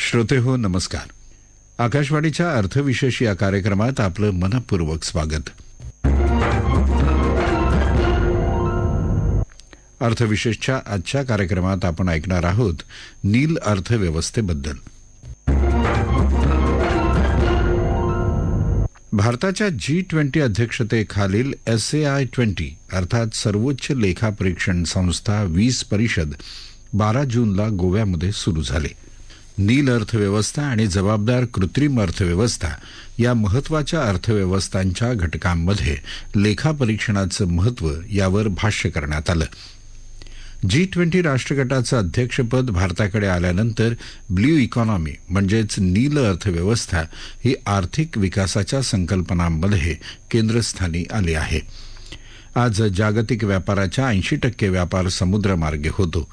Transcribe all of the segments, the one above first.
श्रोते हो नमस्कार. आकाशवाणीच्या अर्थविशेष या कार्यक्रमात आपलं मनपूर्वक स्वागत. अर्थविशेषच्या आजच्या कार्यक्रमात आपण ऐकणार आहोत नील अर्थव्यवस्थेबद्दल. भारताच्या G20 अध्यक्षतेखालील SAI-20 अर्थात सर्वोच्च लेखापरीक्षण संस्था 20 परिषद 12 जूनला गोव्यामध्ये सुरू झाली. नील अर्थव्यवस्था आणि जबाबदार कृत्रिम अर्थव्यवस्था या महत्त्वाच्या अर्थव्यवस्थांच्या घटकांमध्ये लेखापरीक्षणाचं महत्त्व यावर भाष्य करण्यात आलं. G20 राष्ट्रगटाचं अध्यक्षपद भारताकडे आल्यानंतर ब्ल्यू इकॉनॉमी म्हणजेच नील अर्थव्यवस्था ही आर्थिक विकासाच्या संकल्पनांमध्ये केंद्रस्थानी आली आहे. आज जागतिक व्यापाराच्या 80% व्यापार समुद्रमार्गे होतो.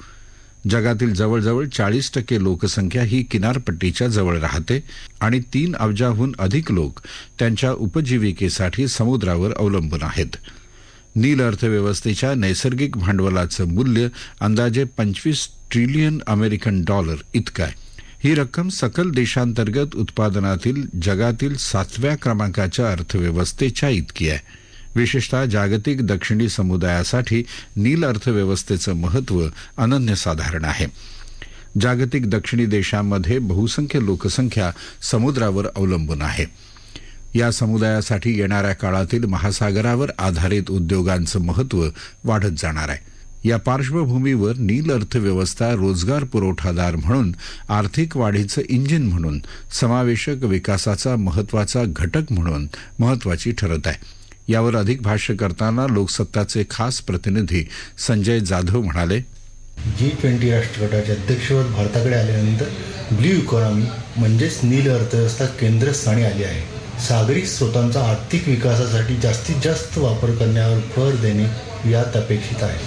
जगातील जवळजवळ 40% लोकसंख्या ही किनारपट्टीच्या जवळ राहते आणि 3 अब्जाहून अधिक लोक त्यांच्या उपजीविकेसाठी समुद्रावर अवलंबून आहेत. नील अर्थव्यवस्थेच्या नैसर्गिक भांडवलाचं मूल्य अंदाजे $25 ट्रिलियन इतकं आहे. ही रक्कम सकल देशांतर्गत उत्पादनातील जगातील 7व्या क्रमांकाच्या अर्थव्यवस्थेच्या इतकी आहे. विशेषतः जागतिक दक्षिणी समुदायासाठी नील अर्थव्यवस्थेचं महत्त्व अनन्यसाधारण आहे. जागतिक दक्षिणी देशांमध्ये बहुसंख्य लोकसंख्या समुद्रावर अवलंबून आहे. या समुदायासाठी येणाऱ्या काळातील महासागरावर आधारित उद्योगांचं महत्त्व वाढत जाणार आहे. या पार्श्वभूमीवर नील अर्थव्यवस्था रोजगार पुरवठादार म्हणून, आर्थिक वाढीचं इंजिन म्हणून, समावेशक विकासाचा महत्त्वाचा घटक म्हणून महत्त्वाची ठरत आहे. यावर अधिक भाष्य करताना लोकसत्ताचे खास प्रतिनिधी संजय जाधव म्हणाले, G20 राष्ट्रगटाचे अध्यक्षपद भारताकडे आल्यानंतर ब्ल्यू इकॉनॉमी म्हणजेच नील अर्थव्यवस्था केंद्रस्थानी आली आहे. सागरी स्रोतांचा आर्थिक विकासासाठी जास्तीत जास्त वापर करण्यावर भर देणे यात अपेक्षित आहे.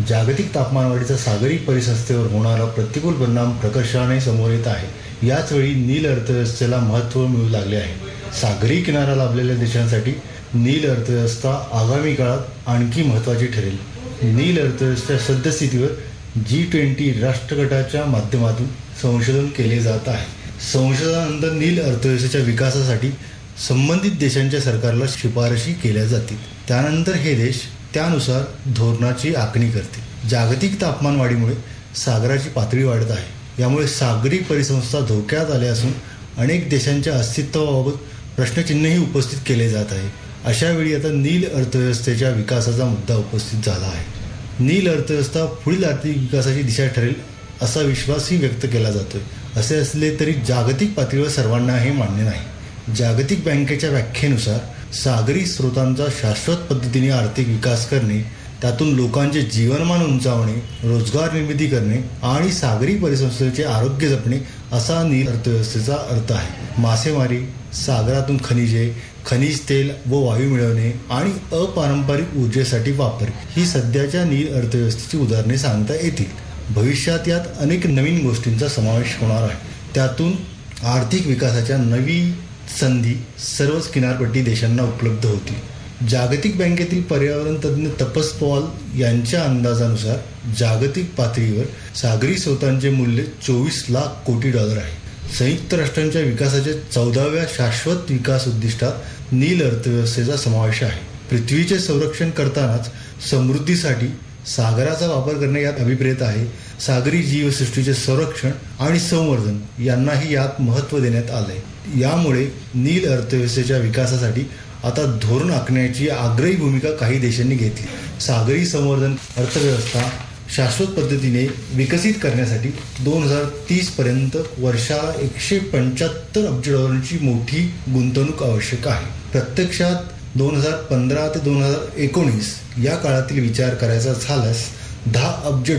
जागतिक तापमानवाढीचा सागरी परिसंस्थेवर होणारा प्रतिकूल परिणाम प्रकर्षाने समोर येत आहे. याचवेळी नील अर्थव्यवस्थेला महत्त्व मिळू लागले आहे. सागरी किनारा लाभलेल्या देशांसाठी नील अर्थव्यवस्था आगामी काळात आणखी महत्त्वाची ठरेल. नील अर्थव्यवस्थेच्या सद्यस्थितीवर G20 राष्ट्रगटाच्या माध्यमातून संशोधन केले जात आहे. संशोधनानंतर नील अर्थव्यवस्थेच्या विकासासाठी संबंधित देशांच्या सरकारला शिफारशी केल्या जातील. त्यानंतर हे देश त्यानुसार धोरणाची आखणी करतील. जागतिक तापमान वाढीमुळे सागराची पातळी वाढत आहे. यामुळे सागरी परिसंस्था धोक्यात आल्या असून अनेक देशांच्या अस्तित्वाबाबत प्रश्नचिन्हही उपस्थित केले जात आहे. अशावेळी आता नील अर्थव्यवस्थेच्या विकासाचा मुद्दा उपस्थित झाला आहे. नील अर्थव्यवस्था पुढील आर्थिक विकासाची दिशा ठरेल असा विश्वासही व्यक्त केला जातोय. असे असले तरी जागतिक पातळीवर सर्वांना हे मान्य नाही. जागतिक बँकेच्या व्याख्येनुसार सागरी स्रोतांचा शाश्वत पद्धतीने आर्थिक विकास करणे, त्यातून लोकांचे जीवनमान उंचावणे, रोजगार निर्मिती करणे आणि सागरी परिसंस्थेचे आरोग्य जपणे असा नील अर्थव्यवस्थेचा अर्थ आहे. मासेमारी, सागरातून खनिजे, खनिज तेल व वायू मिळवणे आणि अपारंपरिक ऊर्जेसाठी वापर ही सध्याच्या नील अर्थव्यवस्थेची उदाहरणे सांगता येतील. भविष्यात यात अनेक नवीन गोष्टींचा समावेश होणार आहे. त्यातून आर्थिक विकासाच्या नवीन संधी सर्वच किनारपट्टी देशांना उपलब्ध होतील. जागतिक बँकेतील पर्यावरण तज्ज्ञ तपस पॉल यांच्या अंदाजानुसार जागतिक पातळीवर सागरी स्रोतांचे मूल्य $24 लाख कोटी आहे. संयुक्त राष्ट्रांच्या विकासाच्या 14व्या शाश्वत विकास उद्दिष्टात नील अर्थव्यवस्थेचा समावेश आहे. पृथ्वीचे संरक्षण करतानाच समृद्धीसाठी सागराचा वापर करणे यात अभिप्रेत आहे. सागरी जीवसृष्टीचे संरक्षण आणि संवर्धन यांनाही यात महत्त्व देण्यात आले. यामुळे नील अर्थव्यवस्थेच्या विकासासाठी आता धोरण आखण्याची आग्रही भूमिका काही देशांनी घेतली. सागरी संवर्धन अर्थव्यवस्था शाश्वत पद्धतीने विकसित करण्यासाठी 2030 पर्यंत वर्षाला $175 अब्ज मोठी गुंतवणूक आवश्यक आहे. प्रत्यक्षात 2015 ते 2019 या काळातील विचार करायचा झाल्यास $10 अब्ज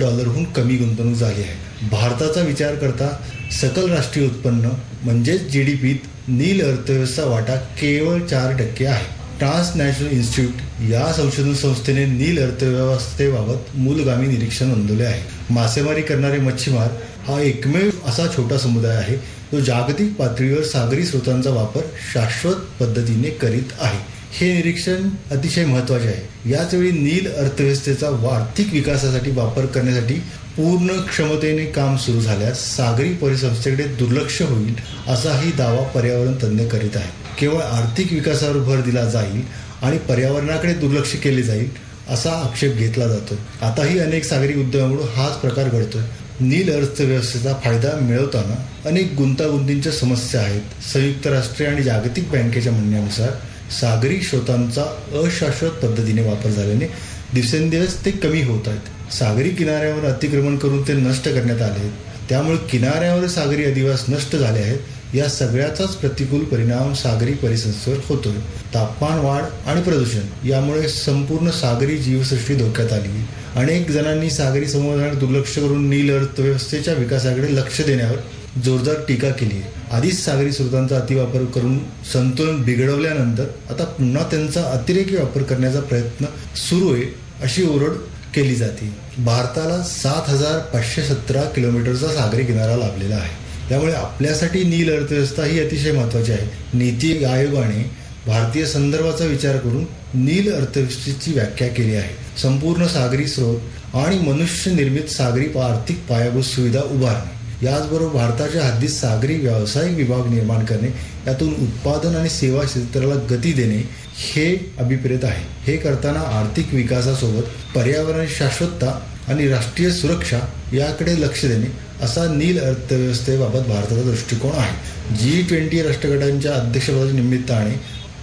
कमी गुंतवणूक झाली आहे. भारताचा विचार करता सकल राष्ट्रीय उत्पन्न म्हणजेच GDPत नील अर्थव्यवस्था वाटा केवळ 4% आहे. ट्रान्सनॅशनल इन्स्टिट्यूट या संशोधन संस्थेने नील अर्थव्यवस्थेबाबत मूलगामी निरीक्षण नोंदवले आहे. मासेमारी करणारे मच्छीमार हा एकमेव असा छोटा समुदाय आहे जो जागतिक पातळीवर सागरी स्रोतांचा वापर शाश्वत पद्धतीने करीत आहे. हे निरीक्षण अतिशय महत्त्वाचे आहे. याचवेळी नील अर्थव्यवस्थेचा आर्थिक विकासासाठी वापर करण्यासाठी पूर्ण क्षमतेने काम सुरू झाल्यास सागरी परिसंस्थेकडे दुर्लक्ष होईल असाही दावा पर्यावरण तज्ज्ञ करीत आहेत. केवळ आर्थिक विकासावर भर दिला जाईल आणि पर्यावरणाकडे दुर्लक्ष केले जाईल असा आक्षेप घेतला जातो. आताही अनेक सागरी उद्योगांमुळे हाच प्रकार घडतोय. नील अर्थव्यवस्थेचा फायदा मिळवताना अनेक गुंतागुंतींच्या समस्या आहेत. संयुक्त राष्ट्र आणि जागतिक बँकेच्या म्हणण्यानुसार सागरी स्रोतांचा अशाश्वत पद्धतीने वापर झाल्याने दिवसेंदिवस ते कमी होत आहेत. सागरी किनाऱ्यावर अतिक्रमण करून ते नष्ट करण्यात आले. त्यामुळे किनाऱ्यावर सागरी अधिवास नष्ट झाले आहेत. या सगळ्याचाच प्रतिकूल परिणाम सागरी परिसंस्थेवर होतोय. तापमान वाढ आणि प्रदूषण यामुळे संपूर्ण सागरी जीवसृष्टी धोक्यात आली. अनेक जणांनी सागरी संवर्धनाकडे दुर्लक्ष करून नील अर्थव्यवस्थेच्या विकासाकडे लक्ष देण्यावर जोरदार टीका केली आहे. आधीच सागरी स्रोतांचा अतिवापर करून संतुलन बिघडवल्यानंतर आता पुन्हा त्यांचा अतिरेकी वापर करण्याचा प्रयत्न सुरू आहे अशी ओरड केली जाते. भारताला 7,517 किलोमीटरचा सागरी किनारा लाभलेला आहे. त्यामुळे आपल्यासाठी नील अर्थव्यवस्था ही अतिशय महत्त्वाची आहे. नीती आयोगाने भारतीय संदर्भाचा विचार करून नील अर्थव्यवस्थेची व्याख्या केली आहे. संपूर्ण सागरी स्रोत आणि मनुष्य निर्मित सागरी आर्थिक पायाभूत सुविधा उभारणे, याचबरोबर भारताच्या हद्दीत सागरी व्यावसायिक विभाग निर्माण करणे, यातून उत्पादन आणि सेवा क्षेत्राला गती देणे हे अभिप्रेत आहे. हे करताना आर्थिक विकासासोबत पर्यावरण शाश्वतता आणि राष्ट्रीय सुरक्षा याकडे लक्ष देणे असा नील अर्थव्यवस्थेबाबत भारताचा दृष्टिकोन आहे. G20 राष्ट्रगटांच्या अध्यक्षपदाच्या निमित्ताने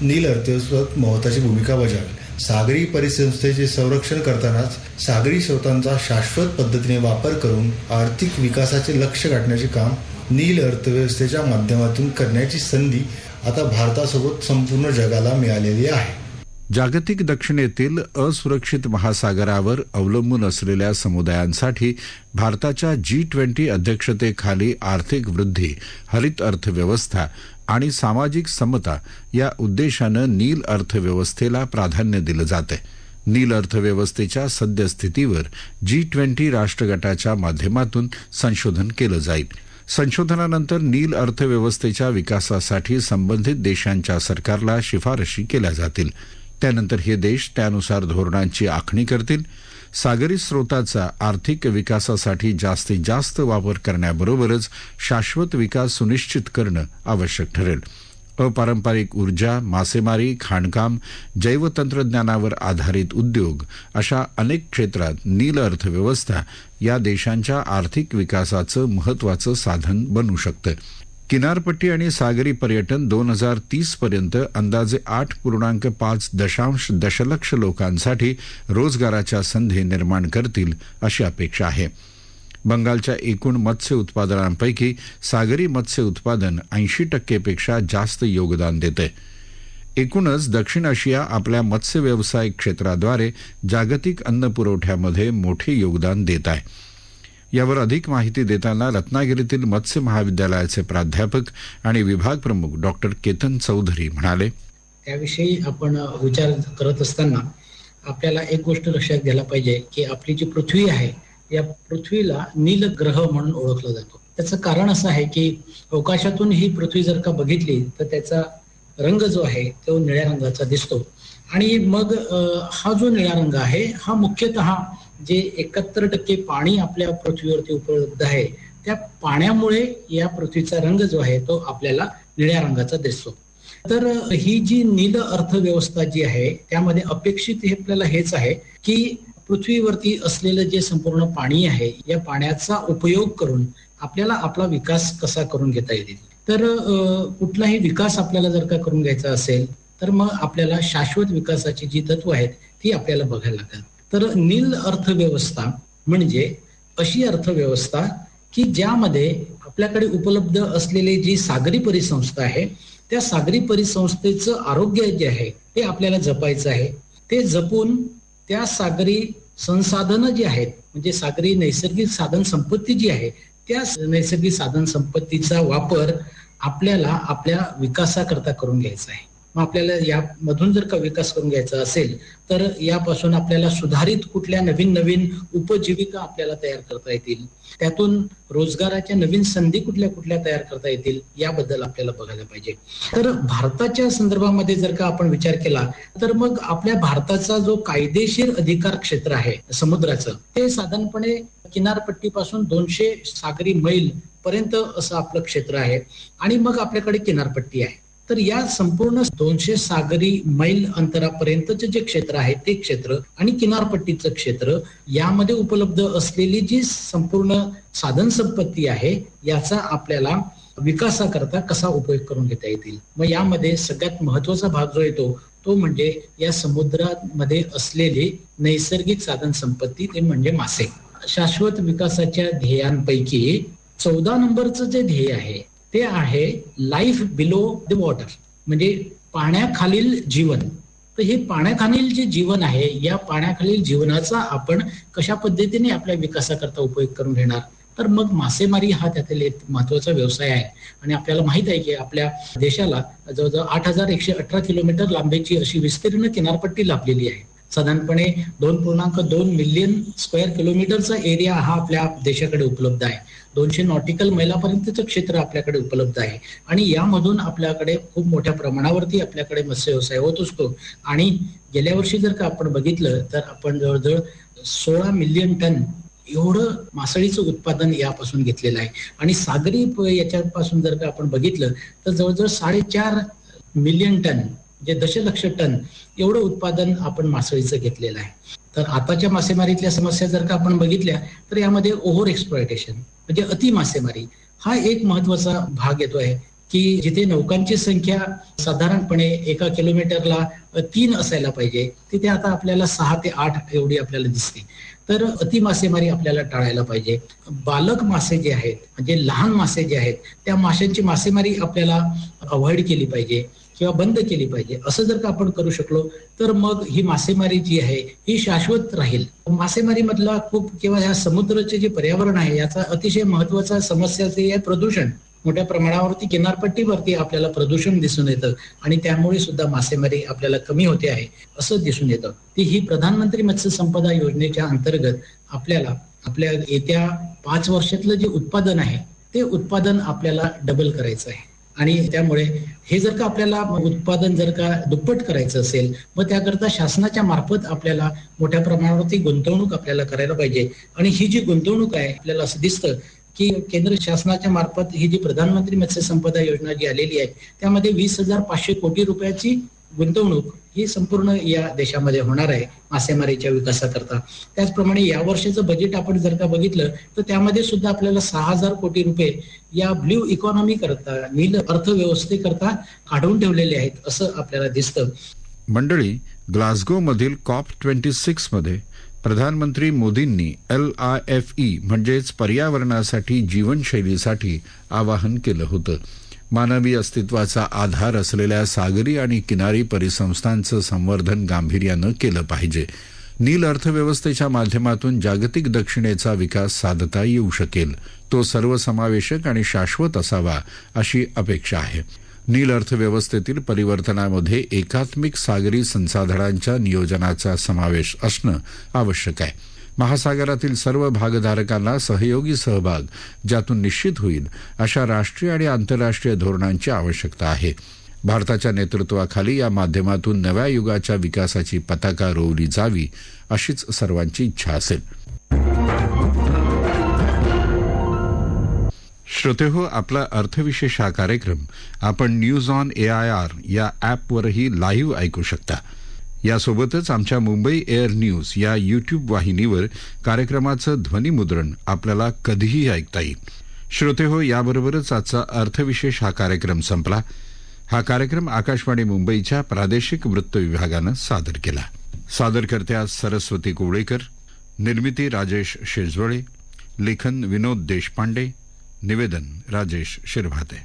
नील अर्थव्यवस्थेत महत्त्वाची भूमिका बजावेल. सागरी परिसंस्थेचे संरक्षण करतानाच सागरी स्रोतांचा शाश्वत पद्धतीने वापर करून आर्थिक विकासाचे लक्ष्य गाठण्याचे काम नील अर्थव्यवस्थेच्या माध्यमातून करण्याची संधी आता भारतासोबत संपूर्ण जगाला मिळालेली आहे. जागतिक दक्षिणेतील असुरक्षित महासागरावर अवलंबून असलेल्या समुदायांसाठी भारताच्या G20 अध्यक्षतेखाली आर्थिक वृद्धी, हरित अर्थव्यवस्था आणि सामाजिक समता या उद्देशानं नील अर्थव्यवस्थेला प्राधान्य दिलं जातं. नील अर्थव्यवस्थेच्या सद्यस्थितीवर G20 राष्ट्रगटाच्या माध्यमातून संशोधन केलं जाईल. संशोधनानंतर नील अर्थव्यवस्थेच्या विकासासाठी संबंधित देशांच्या सरकारला शिफारशी केल्या जातील. त्यानंतर हे देश त्यानुसार धोरणांची आखणी करतील. सागरी स्रोताचा आर्थिक विकासासाठी जास्तीत जास्त वापर करण्याबरोबरच शाश्वत विकास सुनिश्चित करणं आवश्यक ठरेल. अपारंपरिक ऊर्जा, मासेमारी, खाणकाम, जैवतंत्रज्ञानावर आधारित उद्योग अशा अनेक क्षेत्रात नील अर्थव्यवस्था या देशांच्या आर्थिक विकासाचं महत्त्वाचं साधन बनू शकतं. किनारपट्टी आणि सागरी पर्यटन 2030 पर्यंत अंदाजे 8.5 दशलक्ष लोकांसाठी रोजगाराच्या संधी निर्माण करतील अशी अपेक्षा आहे. बंगालच्या एकूण मत्स्य उत्पादनांपैकी सागरी मत्स्य उत्पादन 80% पेक्षा जास्त योगदान देते. एकूणच दक्षिण आशिया आपल्या मत्स्य व्यवसाय क्षेत्राद्वारे जागतिक अन्न पुरवठ्यामध्ये मोठे योगदान देत आहे. यावर अधिक माहिती देताना रत्नागिरीतील मत्स्य महाविद्यालयाचे प्राध्यापक आणि विभाग प्रमुख डॉक्टर केतन चौधरी म्हणाले, त्याविषयी आपण विचार करत असताना आपल्याला एक गोष्ट लक्षात घ्यायला पाहिजे की आपली जी पृथ्वी आहे या पृथ्वीला नील ग्रह म्हणून ओळखला जातो. त्याचं कारण असं आहे की अवकाशातून ही पृथ्वी जर का बघितली तर त्याचा रंग जो आहे तो निळ्या रंगाचा दिसतो. आणि मग हा जो निळा रंग आहे हा मुख्यतः जे 71% पाणी आपल्या पृथ्वीवरती उपलब्ध आहे त्या पाण्यामुळे या पृथ्वीचा रंग जो आहे तो आपल्याला निळ्या रंगाचा दिसतो. तर ही जी नील अर्थव्यवस्था जी आहे त्यामध्ये अपेक्षित हे आपल्याला हेच आहे की पृथ्वीवरती असलेलं जे संपूर्ण पाणी आहे या पाण्याचा उपयोग करून आपल्याला आपला विकास कसा करून घेता येईल. तर कुठलाही विकास आपल्याला जर का करून घ्यायचा असेल तर मग आपल्याला शाश्वत विकासाची जी तत्व आहेत ती आपल्याला बघायला लागतात. तर नील अर्थव्यवस्था म्हणजे अशी अर्थव्यवस्था की ज्यामध्ये आपल्याकडे उपलब्ध असलेली जी सागरी परिसंस्था आहे त्या सागरी परिसंस्थेचं आरोग्य जे आहे ते आपल्याला जपायचं आहे. ते जपून त्या सागरी संसाधनं जी आहेत म्हणजे सागरी नैसर्गिक साधन संपत्ती जी आहे त्या नैसर्गिक साधन संपत्तीचा वापर आपल्याला आपल्या विकासाकरता करून घ्यायचा आहे. मग आपल्याला यामधून जर का विकास करून घ्यायचा असेल तर यापासून आपल्याला सुधारित कुठल्या नवीन नवीन उपजीविका आपल्याला तयार करता येतील, त्यातून रोजगाराच्या नवीन संधी कुठल्या कुठल्या तयार करता येतील याबद्दल आपल्याला बघायला पाहिजे. तर भारताच्या संदर्भामध्ये जर का आपण विचार केला तर मग आपल्या भारताचा जो कायदेशीर अधिकार क्षेत्र आहे समुद्राचं, ते साधारणपणे किनारपट्टीपासून 200 सागरी मैल पर्यंत असं आपलं क्षेत्र आहे आणि मग आपल्याकडे किनारपट्टी आहे. तर या संपूर्ण 200 सागरी मैल अंतरापर्यंतचे जे क्षेत्र आहे ते क्षेत्र आणि किनारपट्टीचं क्षेत्र यामध्ये उपलब्ध असलेली जी संपूर्ण साधन संपत्ती आहे याचा आपल्याला विकासाकरता कसा उपयोग करून घेता येतील. मग यामध्ये सगळ्यात महत्वाचा भाग जो येतो तो म्हणजे या समुद्रामध्ये असलेली नैसर्गिक साधन संपत्ती, ते म्हणजे मासे. शाश्वत विकासाच्या ध्येयांपैकी 14 नंबरचं जे ध्येय आहे ते आहे लाईफ बिलो द वॉटर, म्हणजे पाण्याखालील जीवन. तर हे पाण्याखालील जे जीवन आहे या पाण्याखालील जीवनाचा आपण कशा पद्धतीने आपल्या विकासाकरता उपयोग करून घेणार. तर मग मासेमारी हा त्यातील एक महत्वाचा व्यवसाय आहे आणि आपल्याला माहित आहे की आपल्या देशाला जवळजवळ 8,118 किलोमीटर लांबीची अशी विस्तीर्ण किनारपट्टी लाभलेली आहे. साधारणपणे 2.2 मिलियन स्क्वेअर किलोमीटरचा एरिया हा आपल्या देशाकडे उपलब्ध आहे. 200 नॉटिकल मैलापर्यंतचं क्षेत्र आपल्याकडे उपलब्ध आहे आणि यामधून आपल्याकडे खूप मोठ्या प्रमाणावरती आपल्याकडे मत्स्य व्यवसाय होत असतो. आणि गेल्या वर्षी जर का आपण बघितलं तर आपण जवळजवळ 16 मिलियन टन एवढं मासळीचं उत्पादन यापासून घेतलेलं आहे आणि सागरी याच्यापासून जर का आपण बघितलं तर जवळजवळ 4.5 मिलियन टन, जे दशलक्ष टन एवढं उत्पादन आपण मासळीचं घेतलेलं आहे. तर आताच्या मासेमारीतल्या समस्या जर का आपण बघितल्या तर यामध्ये ओव्हर एक्सप्लॉयटेशन म्हणजे अति मासेमारी हा एक महत्वाचा भाग येतो आहे की जिथे नौकांची संख्या साधारणपणे एका किलोमीटरला 3 असायला पाहिजे तिथे आता आपल्याला 6 ते 8 एवढी आपल्याला दिसते. तर अति मासेमारी आपल्याला टाळायला पाहिजे. बालक मासे जे आहेत म्हणजे लहान मासे जे आहेत त्या माशांची मासेमारी आपल्याला अवॉइड केली पाहिजे किंवा बंद केली पाहिजे. असं जर का आपण करू शकलो तर मग ही मासेमारी जी आहे ही शाश्वत राहील. मासेमारी मधला खूप किंवा ह्या समुद्राचे जे पर्यावरण आहे याचा अतिशय महत्वाचा समस्या जे आहे प्रदूषण. मोठ्या प्रमाणावरती किनारपट्टीवरती आपल्याला प्रदूषण दिसून येतं आणि त्यामुळे सुद्धा मासेमारी आपल्याला कमी होते आहे असं दिसून येतं. ही प्रधानमंत्री मत्स्य संपदा योजनेच्या अंतर्गत आपल्याला आपल्या येत्या 5 वर्षातलं जे उत्पादन आहे ते उत्पादन आपल्याला डबल करायचं आहे आणि त्यामुळे हे जर का आपल्याला उत्पादन जर का दुप्पट करायचं असेल मग त्याकरता शासनाच्या मार्फत आपल्याला मोठ्या प्रमाणावरती गुंतवणूक आपल्याला करायला पाहिजे. आणि ही जी गुंतवणूक आहे आपल्याला असं दिसतं की केंद्र शासनाच्या मार्फत ही जी प्रधानमंत्री मत्स्य संपदा योजना जी आलेली आहे त्यामध्ये 20,500 कोटी रुपयाची गुंतवणूक ही संपूर्ण या देशामध्ये होणार आहे मासेमारीच्या विकासाकरता. त्याचप्रमाणे या वर्षाचं बजेट आपण जर का बघितलं तर त्यामध्ये सुद्धा आपल्याला 6,000 कोटी रुपये या ब्ल्यू इकॉनॉमी करता, नील अर्थव्यवस्थेकरता काढून ठेवलेले आहेत असं आपल्याला दिसतं. मंडळी, ग्लासगो मधील COP26 मध्ये प्रधानमंत्री मोदींनी LIFE म्हणजेच पर्यावरणासाठी जीवनशैलीसाठी आवाहन केलं होतं. मानवी अस्तित्वाचा आधार असलेल्या सागरी आणि किनारी परिसंस्थांचं संवर्धन गांभीर्यानं केलं पाहिजे. नील अर्थव्यवस्थेच्या माध्यमातून जागतिक दक्षिणेचा विकास साधता येऊ शकेल. तो सर्वसमावेशक आणि शाश्वत असावा अशी अपेक्षा आहे. नील अर्थव्यवस्थेतील परिवर्तनामध्ये एकात्मिक सागरी संसाधनांच्या नियोजनाचा समावेश असणं आवश्यक आहे. महासागरातील सर्व भागधारकांना सहयोगी सहभाग ज्यातून निश्चित होईल अशा राष्ट्रीय आणि आंतरराष्ट्रीय धोरणांची आवश्यकता आहे. भारताच्या नेतृत्वाखाली या माध्यमातून नव्या युगाच्या विकासाची पताका रोवली जावी अशीच सर्वांची इच्छा असेल. श्रोतेहो, आपला अर्थविशेष हा कार्यक्रम आपण न्यूज ऑन AIR या ॲपवरही लाईव्ह ऐकू शकता. यासोबतच आमच्या मुंबई एअर न्यूज या YouTube वाहिनीवर कार्यक्रमाचं ध्वनिमुद्रण आपल्याला कधीही ऐकता येईल. श्रोतेहो, याबरोबरच आजचा अर्थविशेष हा कार्यक्रम संपला. हा कार्यक्रम आकाशवाणी मुंबईच्या प्रादेशिक वृत्त विभागानं सादर केला. सादरकर्त्या सरस्वती कोवळेकर, निर्मिती राजेश शेजवळे, लेखन विनोद देशपांडे, निवेदन राजेश शिरभाते.